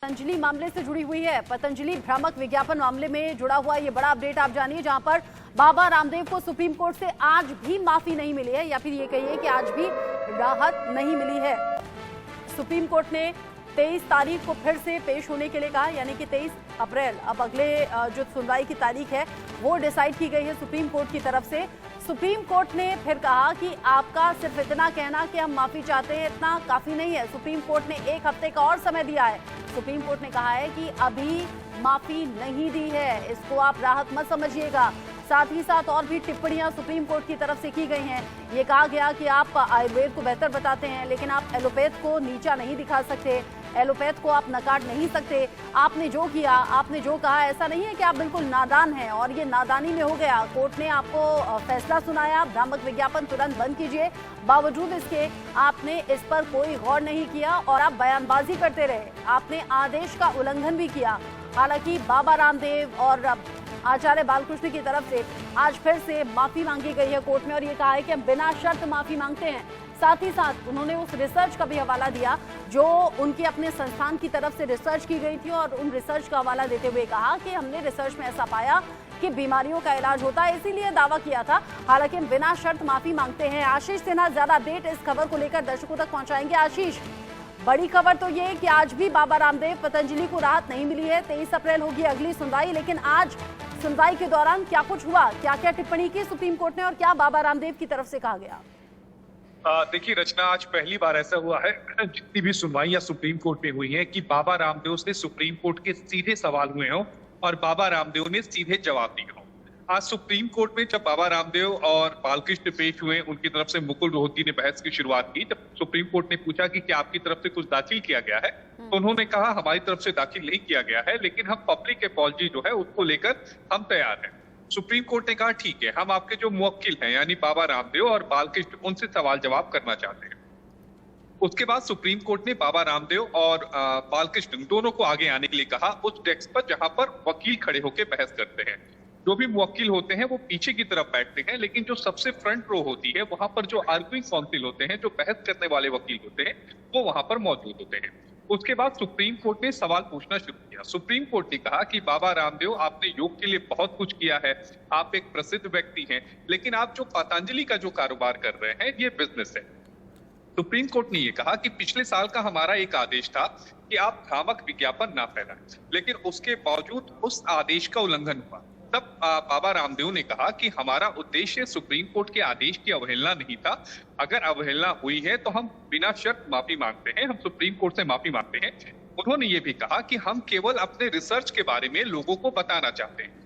पतंजलि मामले से जुड़ी हुई है। पतंजलि भ्रामक विज्ञापन मामले में जुड़ा हुआ ये बड़ा अपडेट आप जानिए, जहां पर बाबा रामदेव को सुप्रीम कोर्ट से आज भी माफी नहीं मिली है, या फिर ये कहिए कि आज भी राहत नहीं मिली है। सुप्रीम कोर्ट ने 23 तारीख को फिर से पेश होने के लिए कहा, यानी कि 23 अप्रैल। अब अगले जो सुनवाई की तारीख है वो डिसाइड की गई है सुप्रीम कोर्ट की तरफ से। सुप्रीम कोर्ट ने फिर कहा कि आपका सिर्फ इतना कहना कि हम माफी चाहते हैं इतना काफी नहीं है। सुप्रीम कोर्ट ने 1 हफ्ते का और समय दिया है। सुप्रीम कोर्ट ने कहा है कि अभी माफी नहीं दी है, इसको आप राहत मत समझिएगा। साथ ही साथ और भी टिप्पणियां सुप्रीम कोर्ट की तरफ से की गई हैं। ये कहा गया कि आप आयुर्वेद को बेहतर बताते हैं, लेकिन आप एलोपैथ को नीचा नहीं दिखा सकते, एलोपैथ को आप नकार नहीं सकते। आपने जो किया, आपने जो कहा, ऐसा नहीं है कि आप बिल्कुल नादान हैं और ये नादानी में हो गया। कोर्ट ने आपको फैसला सुनाया, भ्रामक विज्ञापन तुरंत बंद कीजिए। बावजूद इसके आपने इस पर कोई गौर नहीं किया और आप बयानबाजी करते रहे। आपने आदेश का उल्लंघन भी किया। हालांकि बाबा रामदेव और आचार्य बालकृष्ण की तरफ से आज फिर से माफी मांगी गई है कोर्ट में, और ये कहा है कि हम बिना शर्त माफी मांगते हैं। साथ ही साथ उन्होंने उस रिसर्च का भी हवाला दिया जो उनके अपने संस्थान की तरफ से रिसर्च की गई थी, और उन रिसर्च का हवाला देते हुए कहा कि हमने रिसर्च में ऐसा पाया कि बीमारियों का इलाज होता है, इसीलिए दावा किया था। हालांकि हम बिना शर्त माफी मांगते हैं। आशीष सिन्हा ज्यादा अपडेट इस खबर को लेकर दर्शकों तक पहुंचाएंगे। आशीष, बड़ी खबर तो ये कि आज भी बाबा रामदेव पतंजलि को राहत नहीं मिली है। 23 अप्रैल होगी अगली सुनवाई, लेकिन आज सुनवाई के दौरान क्या कुछ हुआ, क्या क्या टिप्पणी की सुप्रीम कोर्ट ने और क्या बाबा रामदेव की तरफ से कहा गया? देखिए रचना, आज पहली बार ऐसा हुआ है जितनी भी सुनवाइयां सुप्रीम कोर्ट में हुई हैं कि बाबा रामदेव से सुप्रीम कोर्ट के सीधे सवाल हुए हों और बाबा रामदेव ने सीधे जवाब दिए हों। आज सुप्रीम कोर्ट में जब बाबा रामदेव और बालकृष्ण पेश हुए, उनकी तरफ से मुकुल रोहतगी ने बहस की शुरुआत की। जब सुप्रीम कोर्ट ने पूछा कि क्या आपकी तरफ से कुछ दाखिल किया गया है, तो उन्होंने कहा हमारी तरफ से दाखिल नहीं किया गया है, लेकिन हम पब्लिक अपॉलजी जो है उसको लेकर हम तैयार हैं। सुप्रीम कोर्ट ने कहा ठीक है, हम आपके जो मुवक्किल हैं यानी बाबा रामदेव और बालकृष्ण, उनसे सवाल जवाब करना चाहते हैं। उसके बाद सुप्रीम कोर्ट ने बाबा रामदेव और बालकृष्ण दोनों को आगे आने के लिए कहा उस डेस्क पर जहां पर वकील खड़े होकर बहस करते हैं। जो भी मुवक्किल होते हैं वो पीछे की तरफ बैठते हैं, लेकिन जो सबसे फ्रंट रो होती है वहां पर जो आर्ग्यूइंग काउंसिल होते हैं, जो बहस करने वाले वकील होते हैं, वो वहां पर मौजूद होते हैं। उसके बाद सुप्रीम कोर्ट ने सवाल पूछना शुरू किया। सुप्रीम कोर्ट ने कहा कि बाबा रामदेव, आपने योग के लिए बहुत कुछ किया है, आप एक प्रसिद्ध व्यक्ति हैं, लेकिन आप जो पतंजलि का जो कारोबार कर रहे हैं ये बिजनेस है। सुप्रीम कोर्ट ने ये कहा कि पिछले साल का हमारा एक आदेश था कि आप भ्रामक विज्ञापन ना फैलाएं, लेकिन उसके बावजूद उस आदेश का उल्लंघन हुआ। तब बाबा रामदेव ने कहा कि हमारा उद्देश्य सुप्रीम कोर्ट के आदेश की अवहेलना नहीं था। अगर अवहेलना हुई है तो हम बिना शर्त माफी मांगते हैं, हम सुप्रीम कोर्ट से माफी मांगते हैं। उन्होंने ये भी कहा कि हम केवल अपने रिसर्च के बारे में लोगों को बताना चाहते हैं।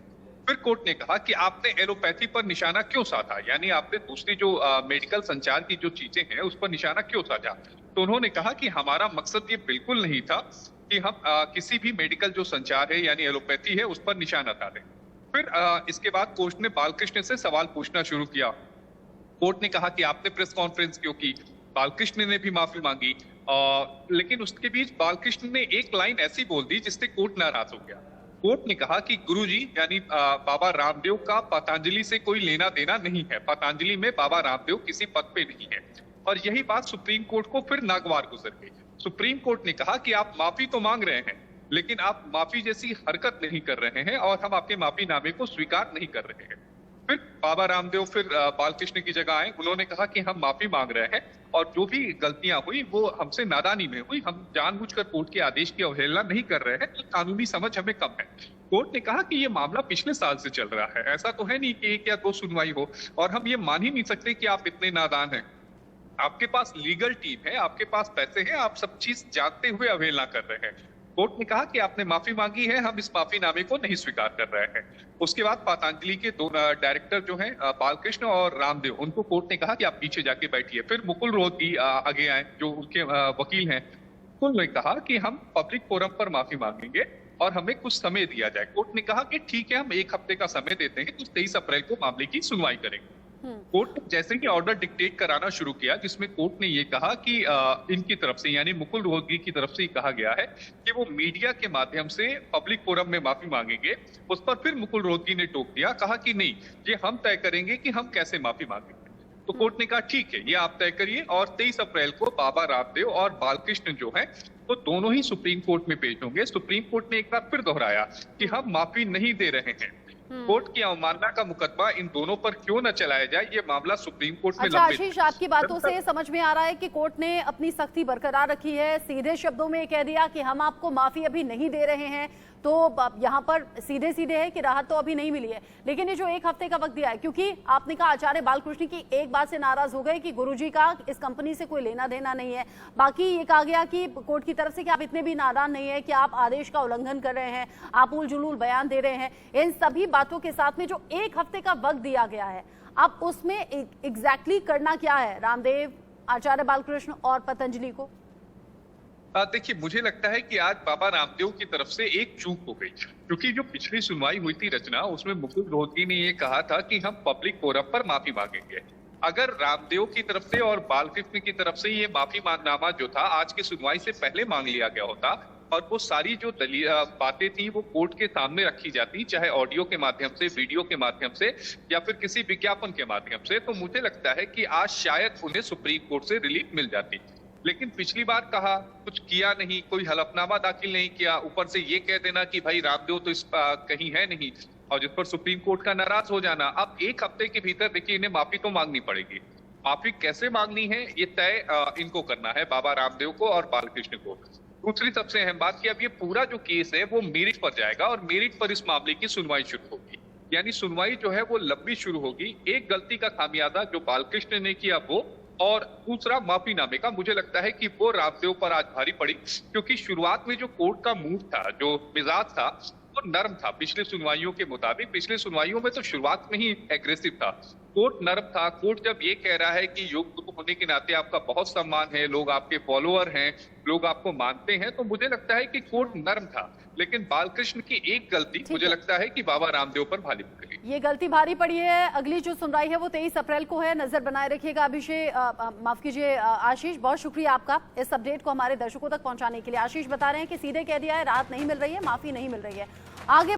फिर कोर्ट ने कहा कि आपने एलोपैथी पर निशाना क्यों साधा, यानी आपने दूसरी जो मेडिकल संचार की जो चीजें हैं उस पर निशाना क्यों साधा। तो उन्होंने कहा कि हमारा मकसद ये बिल्कुल नहीं था कि हम किसी भी मेडिकल जो संचार है यानी एलोपैथी है उस पर निशाना साधें। फिर इसके बाद कोर्ट ने बालकृष्ण से सवाल पूछना शुरू किया। कोर्ट ने कहा कि आपने प्रेस कॉन्फ्रेंस क्यों की, बालकृष्ण ने भी माफी मांगी, लेकिन उसके बीच बालकृष्ण ने एक लाइन ऐसी बोल दी जिससे कोर्ट नाराज हो गया। कोर्ट ने कहा कि गुरुजी यानी बाबा रामदेव का पतंजलि से कोई लेना देना नहीं है, पतंजलि में बाबा रामदेव किसी पद पे नहीं है। और यही बात सुप्रीम कोर्ट को फिर नागवार गुजर गई। सुप्रीम कोर्ट ने कहा कि आप माफी तो मांग रहे हैं, लेकिन आप माफी जैसी हरकत नहीं कर रहे हैं और हम आपके माफी नामे को स्वीकार नहीं कर रहे हैं। फिर बाबा रामदेव फिर बालकृष्ण की जगह आए। उन्होंने कहा कि हम माफी मांग रहे हैं और जो भी गलतियां हुई वो हमसे नादानी में हुई, हम जानबूझकर कोर्ट के आदेश की अवहेलना नहीं कर रहे हैं, तो कानूनी समझ हमें कम है। कोर्ट ने कहा कि ये मामला पिछले साल से चल रहा है, ऐसा तो है नहीं कि 1 या 2 सुनवाई हो, और हम ये मान ही नहीं सकते कि आप इतने नादान हैं। आपके पास लीगल टीम है, आपके पास पैसे हैं, आप सब चीज जानते हुए अवहेलना कर रहे हैं। कोर्ट ने कहा कि आपने माफी मांगी है, हम इस माफीनामे को नहीं स्वीकार कर रहे हैं। उसके बाद पतंजलि के 2 डायरेक्टर जो हैं बालकृष्ण और रामदेव, उनको कोर्ट ने कहा कि आप पीछे जाके बैठिए। फिर मुकुल रोहतगी आगे आए जो उनके वकील हैं। उन्होंने कहा कि हम पब्लिक फोरम पर माफी मांगेंगे और हमें कुछ समय दिया जाए। कोर्ट ने कहा कि ठीक है, हम 1 हफ्ते का समय देते हैं, तो 23 अप्रैल को मामले की सुनवाई करेंगे। कोर्ट ने जैसे कि ऑर्डर डिक्टेट कराना शुरू किया, जिसमें कोर्ट ने ये कहा कि इनकी तरफ से यानी मुकुल रोहतगी की तरफ से कहा गया है कि वो मीडिया के माध्यम से पब्लिक फोरम में माफी मांगेंगे। उस पर फिर मुकुल रोहतगी ने टोक दिया, कहा कि नहीं, ये हम तय करेंगे कि हम कैसे माफी मांगेंगे। तो कोर्ट ने कहा ठीक है, ये आप तय करिए और 23 अप्रैल को बाबा रामदेव और बालकृष्ण जो है वो दोनों ही सुप्रीम कोर्ट में पेश होंगे। सुप्रीम कोर्ट ने एक बार फिर दोहराया कि हम माफी नहीं दे रहे हैं। कोर्ट की अवमानना का मुकदमा इन दोनों पर क्यों न चलाया जाए, ये मामला सुप्रीम कोर्ट में अच्छा लंबित आशीष, आपकी बातों से समझ में आ रहा है कि कोर्ट ने अपनी सख्ती बरकरार रखी है, सीधे शब्दों में कह दिया कि हम आपको माफी अभी नहीं दे रहे हैं। तो यहाँ पर सीधे सीधे है कि राहत तो अभी नहीं मिली है, लेकिन ये जो एक हफ्ते का वक्त दिया है, क्योंकि आपने कहा आचार्य बालकृष्ण की एक बात से नाराज हो गए कि गुरुजी का इस कंपनी से कोई लेना देना नहीं है। बाकी ये कहा गया कि कोर्ट की तरफ से कि आप इतने भी नादान नहीं है कि आप आदेश का उल्लंघन कर रहे हैं, आप उल जुलूल बयान दे रहे हैं। इन सभी बातों के साथ में जो एक हफ्ते का वक्त दिया गया है, अब उसमें एग्जैक्टली करना क्या है रामदेव, आचार्य बालकृष्ण और पतंजलि को? देखिए, मुझे लगता है कि आज बाबा रामदेव की तरफ से एक चूक हो गई, क्योंकि जो पिछली सुनवाई हुई थी रचना, उसमें मुकुल रोहतगी ने ये कहा था कि हम पब्लिक फोरम पर माफी मांगेंगे। अगर रामदेव की तरफ से और बालकृष्ण की तरफ से ये माफी मांगनामा जो था आज की सुनवाई से पहले मांग लिया गया होता और वो सारी जो बातें थी वो कोर्ट के सामने रखी जाती, चाहे ऑडियो के माध्यम से, वीडियो के माध्यम से या फिर किसी विज्ञापन के माध्यम से, तो मुझे लगता है कि आज शायद उन्हें सुप्रीम कोर्ट से रिलीफ मिल जाती। लेकिन पिछली बार कहा, कुछ किया नहीं, कोई हलफनामा दाखिल नहीं किया, ऊपर से ये कह देना कि भाई रामदेव तो इस कहीं है नहीं, और जिस पर सुप्रीम कोर्ट का नाराज हो जाना। अब एक हफ्ते के भीतर देखिए इन्हें माफी तो मांगनी पड़ेगी। माफी कैसे मांगनी है ये तय इनको करना है, बाबा रामदेव को और बालकृष्ण को। दूसरी सबसे अहम बात कि अब ये पूरा जो केस है वो मेरिट पर जाएगा और मेरिट पर इस मामले की सुनवाई शुरू होगी, यानी सुनवाई जो है वो लंबी शुरू होगी। एक गलती का खामियाजा जो बालकृष्ण ने किया वो, और दूसरा माफीनामे का, मुझे लगता है कि वो रामदेव पर आज भारी पड़ी, क्योंकि शुरुआत में जो कोर्ट का मूड था, जो मिजाज था, वो नर्म था। पिछली सुनवाइयों के मुताबिक पिछली सुनवाइयों में तो शुरुआत में ही एग्रेसिव था, कोर्ट नर्म था। कोर्ट जब ये कह रहा है कि योग गुरु होने के नाते आपका बहुत सम्मान है, लोग आपके फॉलोअर हैं, लोग आपको मानते हैं, तो मुझे लगता है कि कोर्ट नर्म था। लेकिन बालकृष्ण की एक गलती मुझे लगता है कि बाबा रामदेव पर भारी पड़ी। ये गलती भारी पड़ी है। अगली जो सुनवाई है वो 23 अप्रैल को है, नजर बनाए रखिएगा। अभिषेक, माफ कीजिए आशीष, बहुत शुक्रिया आपका इस अपडेट को हमारे दर्शकों तक पहुंचाने के लिए। आशीष बता रहे हैं कि सीधे कह दिया है राहत नहीं मिल रही है, माफी नहीं मिल रही है। आगे